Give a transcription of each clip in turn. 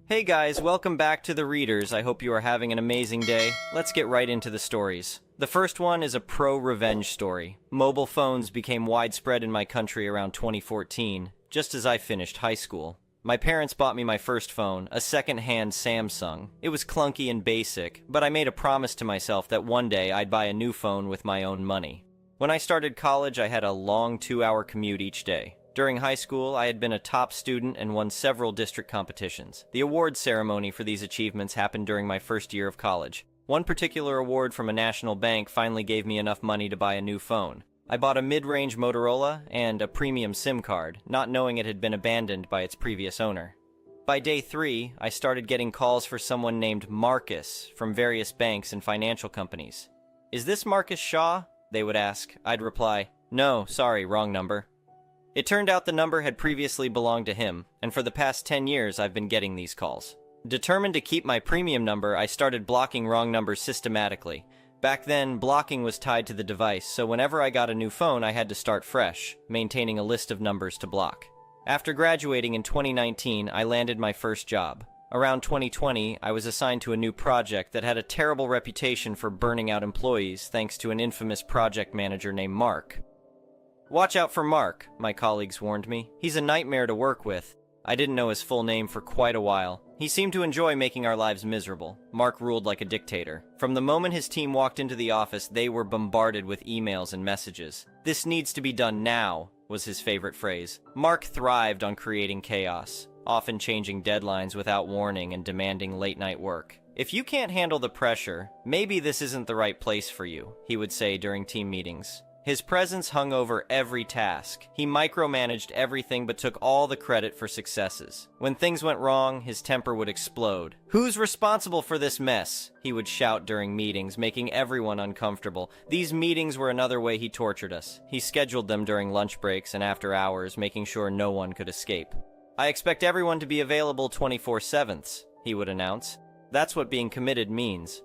Hey guys, welcome back to The Readers. I hope you are having an amazing day. Let's get right into the stories. The first one is a pro-revenge story. Mobile phones became widespread in my country around 2014, just as I finished high school. My parents bought me my first phone, a second-hand Samsung. It was clunky and basic, but I made a promise to myself that one day I'd buy a new phone with my own money. When I started college, I had a long 2-hour commute each day. During high school, I had been a top student and won several district competitions. The award ceremony for these achievements happened during my first year of college. One particular award from a national bank finally gave me enough money to buy a new phone. I bought a mid-range Motorola and a premium SIM card, not knowing it had been abandoned by its previous owner. By day 3, I started getting calls for someone named Marcus from various banks and financial companies. "Is this Marcus Shaw?" they would ask. I'd reply, "No, sorry, wrong number." It turned out the number had previously belonged to him, and for the past 10 years I've been getting these calls. Determined to keep my premium number, I started blocking wrong numbers systematically. Back then, blocking was tied to the device, so whenever I got a new phone I had to start fresh, maintaining a list of numbers to block. After graduating in 2019, I landed my first job. Around 2020, I was assigned to a new project that had a terrible reputation for burning out employees thanks to an infamous project manager named Mark. "Watch out for Mark," my colleagues warned me. "He's a nightmare to work with." I didn't know his full name for quite a while. He seemed to enjoy making our lives miserable. Mark ruled like a dictator. From the moment his team walked into the office, they were bombarded with emails and messages. "This needs to be done now," was his favorite phrase. Mark thrived on creating chaos, often changing deadlines without warning and demanding late-night work. "If you can't handle the pressure, maybe this isn't the right place for you," he would say during team meetings. His presence hung over every task. He micromanaged everything but took all the credit for successes. When things went wrong, his temper would explode. "Who's responsible for this mess?" he would shout during meetings, making everyone uncomfortable. These meetings were another way he tortured us. He scheduled them during lunch breaks and after hours, making sure no one could escape. "I expect everyone to be available 24/7, he would announce. "That's what being committed means."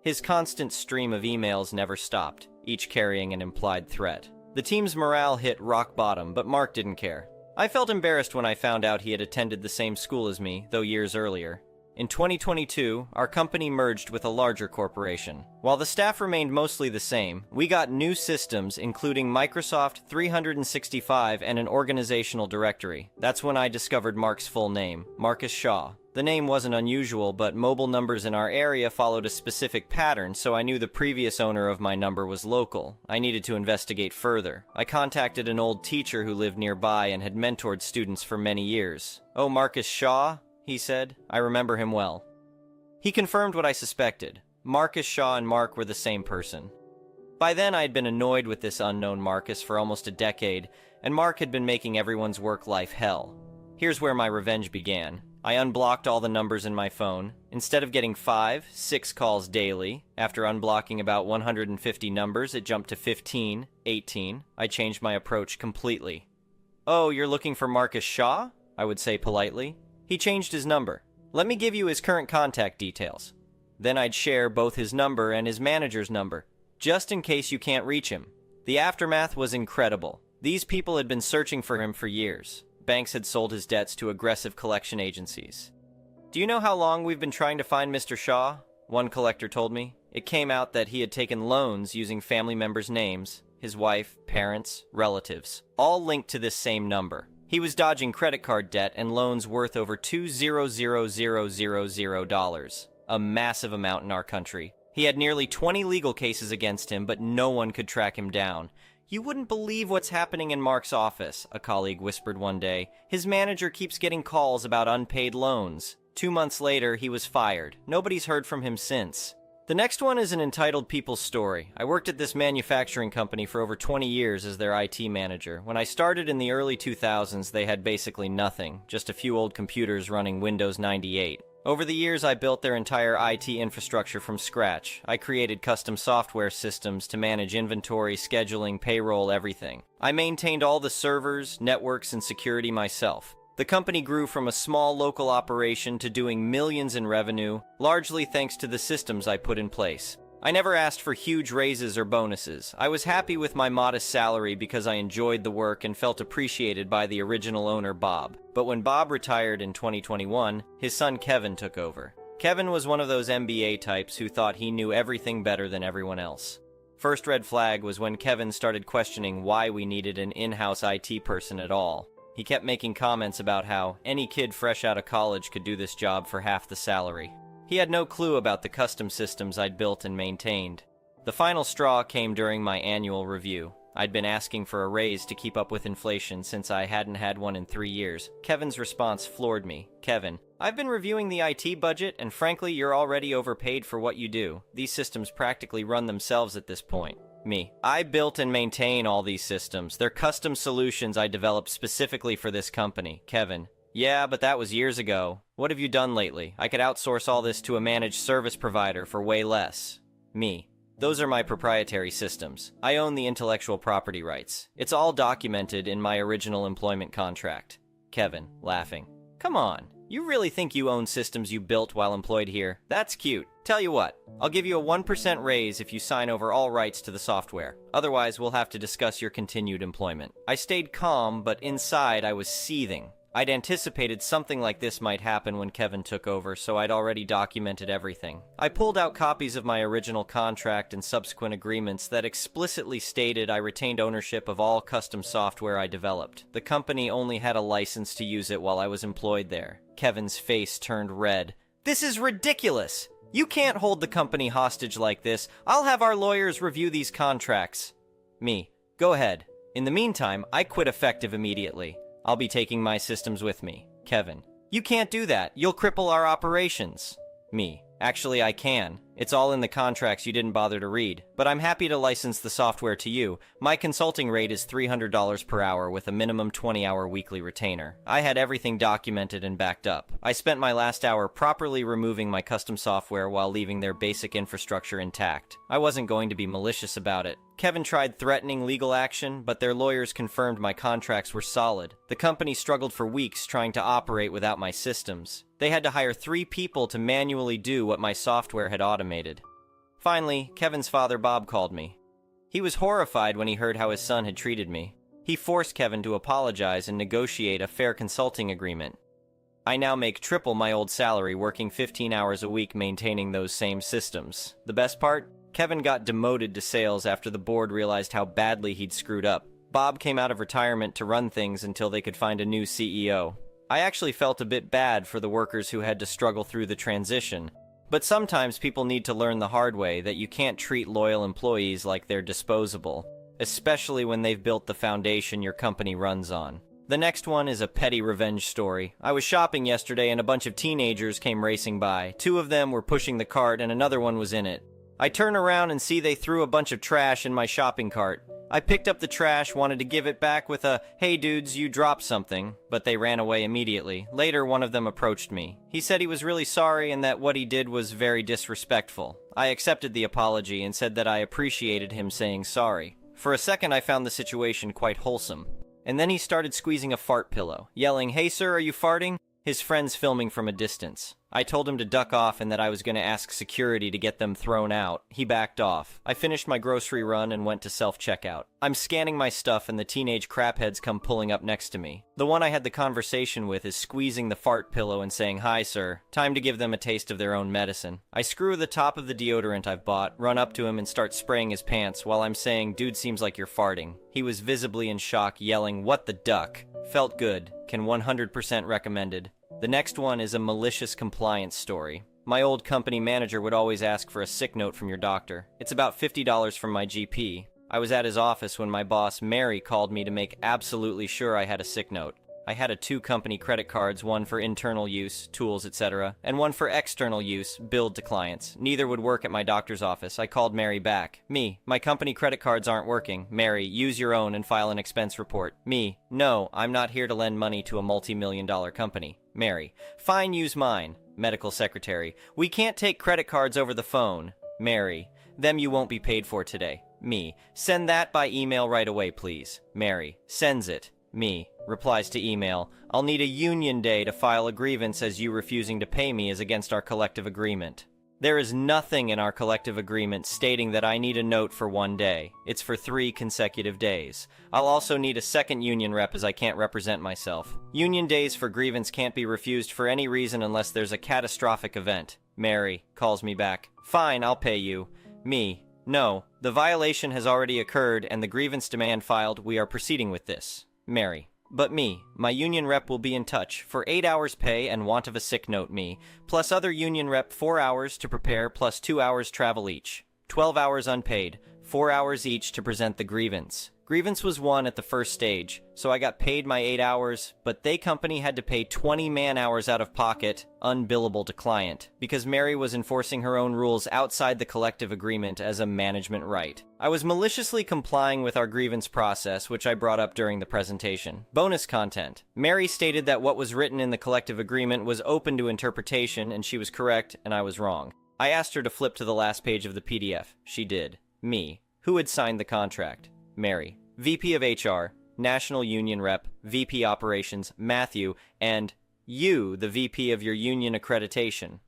His constant stream of emails never stopped, each carrying an implied threat. The team's morale hit rock bottom, but Mark didn't care. I felt embarrassed when I found out he had attended the same school as me, though years earlier. In 2022, our company merged with a larger corporation. While the staff remained mostly the same, we got new systems including Microsoft 365 and an organizational directory. That's when I discovered Mark's full name, Marcus Shaw. The name wasn't unusual, but mobile numbers in our area followed a specific pattern, so I knew the previous owner of my number was local. I needed to investigate further. I contacted an old teacher who lived nearby and had mentored students for many years. "Oh, Marcus Shaw?" he said. I remember him well. He confirmed what I suspected. Marcus Shaw and Mark were the same person. By then, I had been annoyed with this unknown Marcus for almost a decade, and Mark had been making everyone's work life hell. Here's where my revenge began. I unblocked all the numbers in my phone. Instead of getting 5-6 calls daily, after unblocking about 150 numbers, it jumped to 15, 18. I changed my approach completely. "Oh, you're looking for Marcus Shaw?" I would say politely. He changed his number. "Let me give you his current contact details." Then I'd share both his number and his manager's number, just in case you can't reach him. The aftermath was incredible. These people had been searching for him for years. Banks had sold his debts to aggressive collection agencies. "Do you know how long we've been trying to find Mr. Shaw?" one collector told me. It came out that he had taken loans using family members' names, his wife, parents, relatives, all linked to this same number. He was dodging credit card debt and loans worth over $200,000, a massive amount in our country. He had nearly 20 legal cases against him, but no one could track him down. "You wouldn't believe what's happening in Mark's office," a colleague whispered one day. "His manager keeps getting calls about unpaid loans." 2 months later, he was fired. Nobody's heard from him since. The next one is an entitled people's story. I worked at this manufacturing company for over 20 years as their IT manager. When I started in the early 2000s, they had basically nothing, just a few old computers running Windows 98. Over the years, I built their entire IT infrastructure from scratch. I created custom software systems to manage inventory, scheduling, payroll, everything. I maintained all the servers, networks, and security myself. The company grew from a small local operation to doing millions in revenue, largely thanks to the systems I put in place. I never asked for huge raises or bonuses. I was happy with my modest salary because I enjoyed the work and felt appreciated by the original owner, Bob. But when Bob retired in 2021, his son Kevin took over. Kevin was one of those MBA types who thought he knew everything better than everyone else. First red flag was when Kevin started questioning why we needed an in-house IT person at all. He kept making comments about how any kid fresh out of college could do this job for half the salary. He had no clue about the custom systems I'd built and maintained. The final straw came during my annual review. I'd been asking for a raise to keep up with inflation since I hadn't had one in 3 years. Kevin's response floored me. Kevin, I've been reviewing the IT budget, and frankly, you're already overpaid for what you do. These systems practically run themselves at this point. Me, I built and maintain all these systems. They're custom solutions I developed specifically for this company. Kevin, yeah, but that was years ago. What have you done lately? I could outsource all this to a managed service provider for way less. Me, those are my proprietary systems. I own the intellectual property rights. It's all documented in my original employment contract. Kevin, laughing. Come on, you really think you own systems you built while employed here? That's cute. Tell you what, I'll give you a 1% raise if you sign over all rights to the software. Otherwise, we'll have to discuss your continued employment. I stayed calm, but inside I was seething. I'd anticipated something like this might happen when Kevin took over, so I'd already documented everything. I pulled out copies of my original contract and subsequent agreements that explicitly stated I retained ownership of all custom software I developed. The company only had a license to use it while I was employed there. Kevin's face turned red. This is ridiculous! You can't hold the company hostage like this. I'll have our lawyers review these contracts. Me, go ahead. In the meantime, I quit effective immediately. I'll be taking my systems with me. Kevin, you can't do that. You'll cripple our operations. Me, actually I can. It's all in the contracts you didn't bother to read. But I'm happy to license the software to you. My consulting rate is $300 per hour with a minimum 20-hour weekly retainer. I had everything documented and backed up. I spent my last hour properly removing my custom software while leaving their basic infrastructure intact. I wasn't going to be malicious about it. Kevin tried threatening legal action, but their lawyers confirmed my contracts were solid. The company struggled for weeks trying to operate without my systems. They had to hire 3 people to manually do what my software had automated. Finally, Kevin's father, Bob, called me. He was horrified when he heard how his son had treated me. He forced Kevin to apologize and negotiate a fair consulting agreement. I now make triple my old salary working 15 hours a week maintaining those same systems. The best part? Kevin got demoted to sales after the board realized how badly he'd screwed up. Bob came out of retirement to run things until they could find a new CEO. I actually felt a bit bad for the workers who had to struggle through the transition. But sometimes people need to learn the hard way that you can't treat loyal employees like they're disposable, especially when they've built the foundation your company runs on. The next one is a petty revenge story. I was shopping yesterday and a bunch of teenagers came racing by. 2 of them were pushing the cart and another one was in it. I turn around and see they threw a bunch of trash in my shopping cart. I picked up the trash, wanted to give it back with a, "Hey dudes, you dropped something," but they ran away immediately. Later, one of them approached me. He said he was really sorry and that what he did was very disrespectful. I accepted the apology and said that I appreciated him saying sorry. For a second, I found the situation quite wholesome. And then he started squeezing a fart pillow, yelling, "Hey sir, are you farting?" His friends filming from a distance. I told him to duck off and that I was going to ask security to get them thrown out. He backed off. I finished my grocery run and went to self-checkout. I'm scanning my stuff and the teenage crapheads come pulling up next to me. The one I had the conversation with is squeezing the fart pillow and saying, "Hi sir." Time to give them a taste of their own medicine. I screw the top of the deodorant I've bought, run up to him and start spraying his pants while I'm saying, "Dude, seems like you're farting." He was visibly in shock, yelling, "What the duck?" Felt good. Can 100% recommended. The next one is a malicious compliance story. My old company manager would always ask for a sick note from your doctor. It's about $50 from my GP. I was at his office when my boss, Mary, called me to make absolutely sure I had a sick note. I had 2 company credit cards, one for internal use, tools, etc., and one for external use, billed to clients. Neither would work at my doctor's office. I called Mary back. Me, "My company credit cards aren't working." Mary, "Use your own and file an expense report." Me, "No, I'm not here to lend money to a multi-million-dollar company." Mary, "Fine, use mine." Medical secretary, "We can't take credit cards over the phone." Mary, "Them you won't be paid for today." Me, "Send that by email right away, please." Mary, sends it. Me, replies to email, "I'll need a union day to file a grievance as you refusing to pay me is against our collective agreement." There is nothing in our collective agreement stating that I need a note for 1 day. It's for 3 consecutive days. I'll also need a second union rep as I can't represent myself. Union days for grievance can't be refused for any reason unless there's a catastrophic event. Mary calls me back. Fine, I'll pay you. Me. No, the violation has already occurred and the grievance demand filed. We are proceeding with this. Mary. But me, my union rep will be in touch for 8 hours pay and want of a sick note me, plus other union rep 4 hours to prepare plus 2 hours travel each. 12 hours unpaid, 4 hours each to present the grievance. Grievance was won at the first stage, so I got paid my 8 hours, but they company had to pay 20 man-hours out of pocket, unbillable to client, because Mary was enforcing her own rules outside the collective agreement as a management right. I was maliciously complying with our grievance process, which I brought up during the presentation. Bonus content. Mary stated that what was written in the collective agreement was open to interpretation, and she was correct, and I was wrong. I asked her to flip to the last page of the PDF. She did. Me. Who had signed the contract? Mary. VP of HR, National Union Rep, VP Operations, Matthew, and you, the VP of your union accreditation.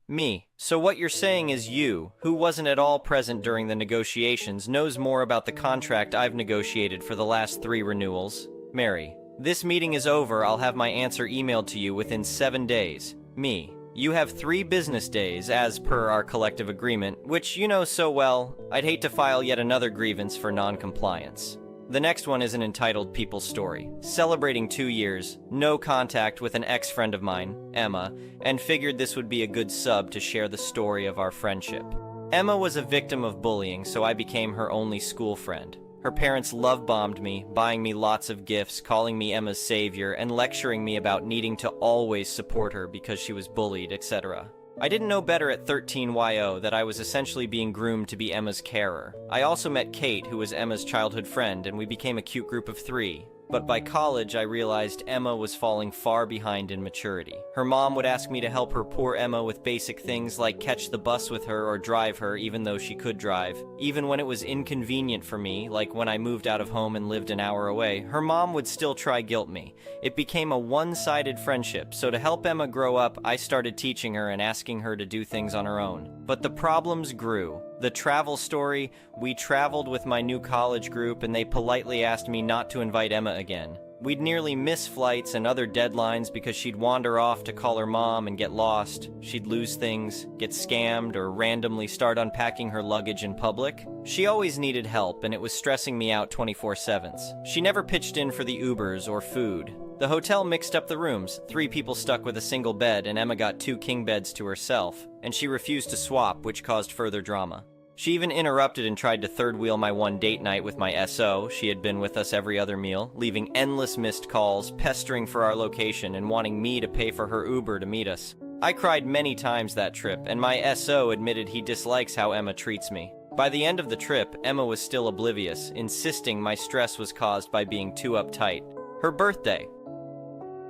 Me. So what you're saying is you, who wasn't at all present during the negotiations, knows more about the contract I've negotiated for the last 3 renewals? Mary. This meeting is over. I'll have my answer emailed to you within 7 days. Me. You have 3 business days, as per our collective agreement, which you know so well. I'd hate to file yet another grievance for non-compliance. The next one is an entitled people story. Celebrating 2 years, no contact with an ex-friend of mine, Emma, and figured this would be a good sub to share the story of our friendship. Emma was a victim of bullying, so I became her only school friend. Her parents love-bombed me, buying me lots of gifts, calling me Emma's savior, and lecturing me about needing to always support her because she was bullied, etc. I didn't know better at 13YO that I was essentially being groomed to be Emma's carer. I also met Kate, who was Emma's childhood friend, and we became a cute group of 3. But by college, I realized Emma was falling far behind in maturity. Her mom would ask me to help her poor Emma with basic things like catch the bus with her or drive her even though she could drive. Even when it was inconvenient for me, like when I moved out of home and lived an hour away, her mom would still try guilt me. It became a one-sided friendship, so to help Emma grow up, I started teaching her and asking her to do things on her own. But the problems grew. The travel story, we traveled with my new college group and they politely asked me not to invite Emma again. We'd nearly miss flights and other deadlines because she'd wander off to call her mom and get lost. She'd lose things, get scammed, or randomly start unpacking her luggage in public. She always needed help and it was stressing me out 24/7. She never pitched in for the Ubers or food. The hotel mixed up the rooms, 3 people stuck with a single bed, and Emma got 2 king beds to herself, and she refused to swap, which caused further drama. She even interrupted and tried to third-wheel my one date night with my SO. She had been with us every other meal, leaving endless missed calls, pestering for our location, and wanting me to pay for her Uber to meet us. I cried many times that trip, and my SO admitted he dislikes how Emma treats me. By the end of the trip, Emma was still oblivious, insisting my stress was caused by being too uptight. Her birthday.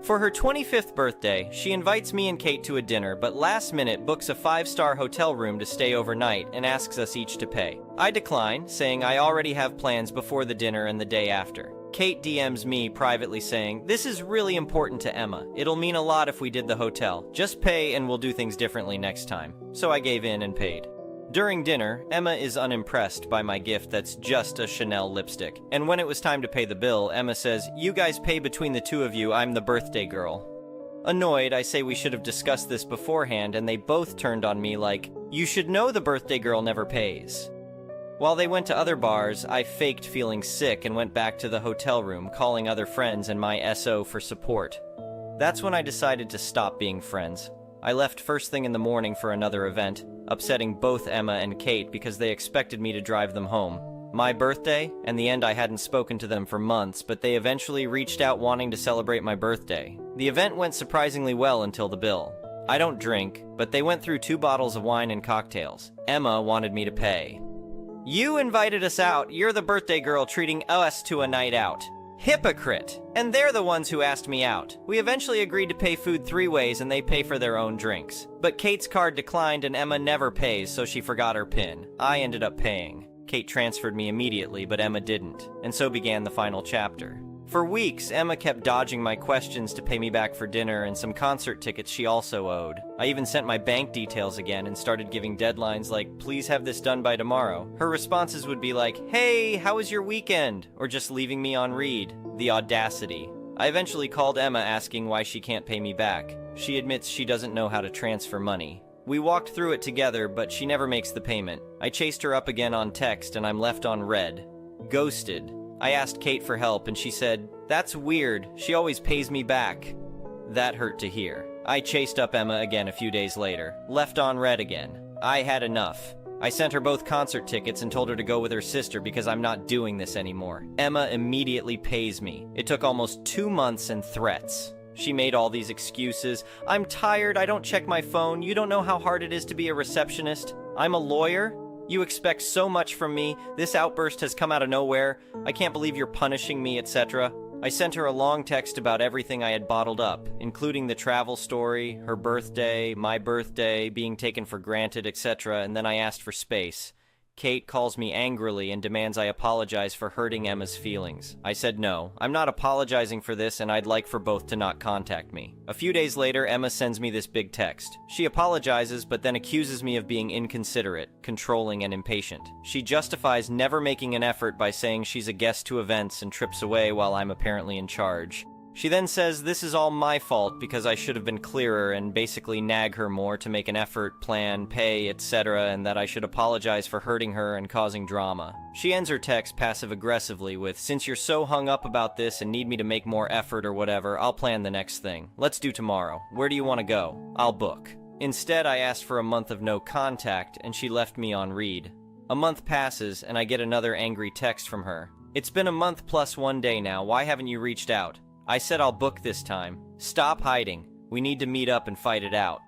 For her 25th birthday, she invites me and Kate to a dinner, but last minute books a 5-star hotel room to stay overnight and asks us each to pay. I decline, saying I already have plans before the dinner and the day after. Kate DMs me privately saying, "This is really important to Emma. It'll mean a lot if we did the hotel. Just pay and we'll do things differently next time." So I gave in and paid. During dinner, Emma is unimpressed by my gift that's just a Chanel lipstick. And when it was time to pay the bill, Emma says, "You guys pay between the 2 of you, I'm the birthday girl." Annoyed, I say we should have discussed this beforehand, and they both turned on me like, "You should know the birthday girl never pays." While they went to other bars, I faked feeling sick and went back to the hotel room, calling other friends and my SO for support. That's when I decided to stop being friends. I left first thing in the morning for another event, upsetting both Emma and Kate because they expected me to drive them home. My birthday, and the end I hadn't spoken to them for months, but they eventually reached out wanting to celebrate my birthday. The event went surprisingly well until the bill. I don't drink, but they went through 2 bottles of wine and cocktails. Emma wanted me to pay. "You invited us out. You're the birthday girl treating us to a night out." Hypocrite! And they're the ones who asked me out. We eventually agreed to pay food 3 ways and they pay for their own drinks. But Kate's card declined and Emma never pays, so she forgot her PIN. I ended up paying. Kate transferred me immediately, but Emma didn't. And so began the final chapter. For weeks, Emma kept dodging my questions to pay me back for dinner and some concert tickets she also owed. I even sent my bank details again and started giving deadlines like, please have this done by tomorrow. Her responses would be like, hey, how was your weekend? Or just leaving me on read. The audacity. I eventually called Emma asking why she can't pay me back. She admits she doesn't know how to transfer money. We walked through it together, but she never makes the payment. I chased her up again on text and I'm left on red. Ghosted. I asked Kate for help and she said, that's weird, she always pays me back. That hurt to hear. I chased up Emma again a few days later, left on red again. I had enough. I sent her both concert tickets and told her to go with her sister because I'm not doing this anymore. Emma immediately pays me. It took almost 2 months and threats. She made all these excuses. I'm tired, I don't check my phone, you don't know how hard it is to be a receptionist. I'm a lawyer. You expect so much from me. This outburst has come out of nowhere. I can't believe you're punishing me, etc. I sent her a long text about everything I had bottled up, including the travel story, her birthday, my birthday, being taken for granted, etc., and then I asked for space. Kate calls me angrily and demands I apologize for hurting Emma's feelings. I said no, I'm not apologizing for this and I'd like for both to not contact me. A few days later, Emma sends me this big text. She apologizes but then accuses me of being inconsiderate, controlling, and impatient. She justifies never making an effort by saying she's a guest to events and trips away while I'm apparently in charge. She then says this is all my fault because I should have been clearer and basically nag her more to make an effort, plan, pay, etc., and that I should apologize for hurting her and causing drama. She ends her text passive-aggressively with, since you're so hung up about this and need me to make more effort or whatever, I'll plan the next thing. Let's do tomorrow. Where do you want to go? I'll book. Instead, I asked for a month of no contact, and she left me on read. A month passes, and I get another angry text from her. It's been a month plus 1 day now, why haven't you reached out? I said I'll book this time. Stop hiding. We need to meet up and fight it out.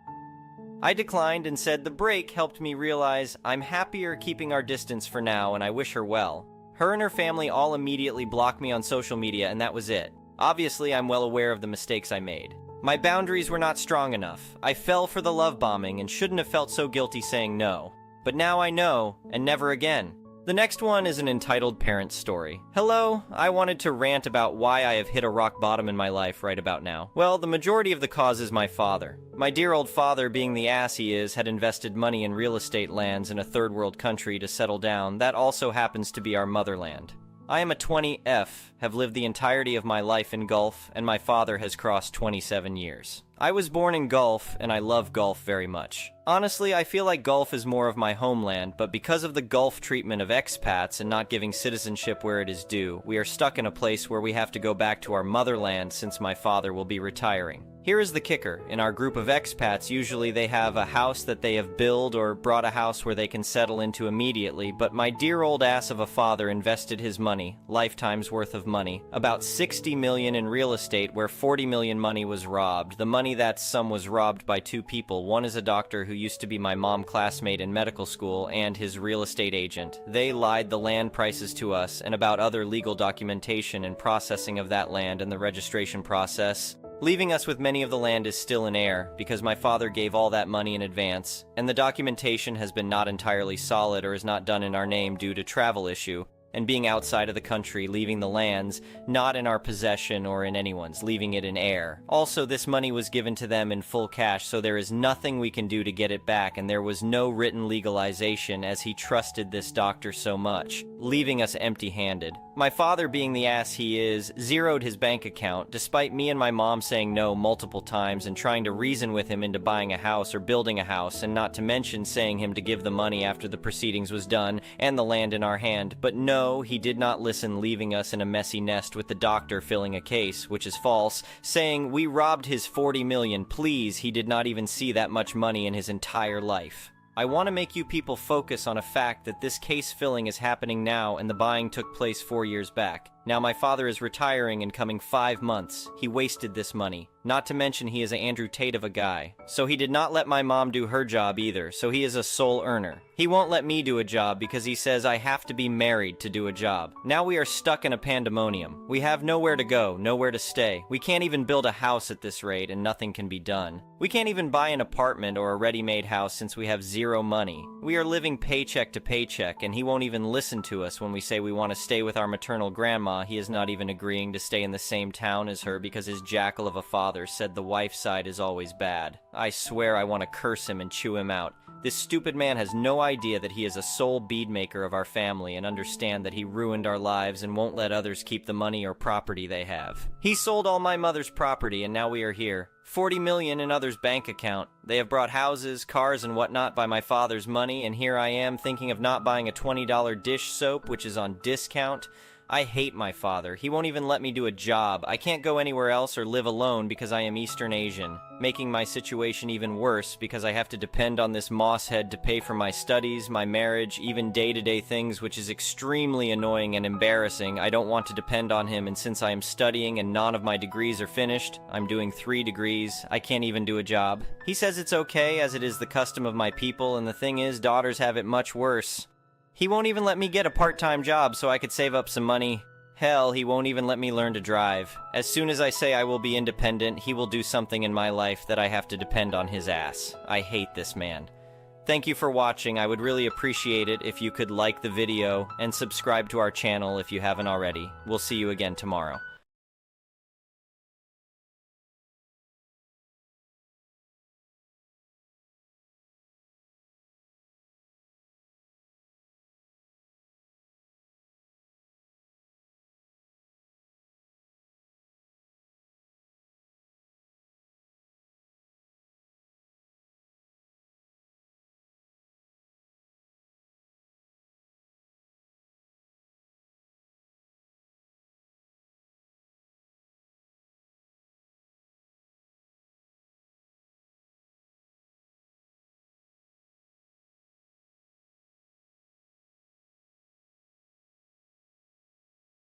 I declined and said the break helped me realize I'm happier keeping our distance for now and I wish her well. Her and her family all immediately blocked me on social media and that was it. Obviously, I'm well aware of the mistakes I made. My boundaries were not strong enough. I fell for the love bombing and shouldn't have felt so guilty saying no. But now I know, and never again. The next one is an entitled parent story. Hello, I wanted to rant about why I have hit a rock bottom in my life right about now. Well, the majority of the cause is my father. My dear old father, being the ass he is, had invested money in real estate lands in a third world country to settle down. That also happens to be our motherland. I am a 20F, have lived the entirety of my life in Gulf, and my father has crossed 27 years. I was born in Gulf, and I love Gulf very much. Honestly, I feel like Gulf is more of my homeland, but because of the Gulf treatment of expats and not giving citizenship where it is due, we are stuck in a place where we have to go back to our motherland since my father will be retiring. Here is the kicker. In our group of expats, usually they have a house that they have built or brought a house where they can settle into immediately, but my dear old ass of a father invested his money, lifetime's worth of money, about 60 million in real estate where 40 million money was robbed. The money that sum was robbed by two people. One is a doctor who used to be my mom classmate in medical school and his real estate agent. They lied the land prices to us and about other legal documentation and processing of that land and the registration process. Leaving us with many of the land is still in air because my father gave all that money in advance, and the documentation has been not entirely solid or is not done in our name due to travel issue, and being outside of the country, leaving the lands, not in our possession or in anyone's, leaving it in air. Also, this money was given to them in full cash, so there is nothing we can do to get it back, and there was no written legalization as he trusted this doctor so much, leaving us empty-handed. My father, being the ass he is, zeroed his bank account, despite me and my mom saying no multiple times and trying to reason with him into buying a house or building a house, and not to mention saying him to give the money after the proceedings was done and the land in our hand. But no, he did not listen, leaving us in a messy nest with the doctor filling a case, which is false, saying we robbed his 40 million. Please, he did not even see that much money in his entire life. I want to make you people focus on a fact that this case filling is happening now and the buying took place 4 years back. Now my father is retiring in coming 5 months. He wasted this money. Not to mention he is an Andrew Tate of a guy. So he did not let my mom do her job either, so he is a sole earner. He won't let me do a job because he says I have to be married to do a job. Now we are stuck in a pandemonium. We have nowhere to go, nowhere to stay. We can't even build a house at this rate and nothing can be done. We can't even buy an apartment or a ready-made house since we have zero money. We are living paycheck to paycheck and he won't even listen to us when we say we want to stay with our maternal grandma grandma. He is not even agreeing to stay in the same town as her because his jackal of a father said the wife's side is always bad. I swear I want to curse him and chew him out. This stupid man has no idea that he is a sole beadmaker of our family and understand that he ruined our lives and won't let others keep the money or property they have. He sold all my mother's property and now we are here. 40 million in others' bank account. They have brought houses, cars, and whatnot by my father's money, and here I am thinking of not buying a $20 dish soap, which is on discount. I hate my father. He won't even let me do a job. I can't go anywhere else or live alone because I am Eastern Asian, making my situation even worse because I have to depend on this mosshead to pay for my studies, my marriage, even day-to-day things, which is extremely annoying and embarrassing. I don't want to depend on him, and since I am studying and none of my degrees are finished, I'm doing 3 degrees, I can't even do a job. He says it's okay as it is the custom of my people, and the thing is, daughters have it much worse. He won't even let me get a part-time job so I could save up some money. Hell, he won't even let me learn to drive. As soon as I say I will be independent, he will do something in my life that I have to depend on his ass. I hate this man. Thank you for watching. I would really appreciate it if you could like the video and subscribe to our channel if you haven't already. We'll see you again tomorrow.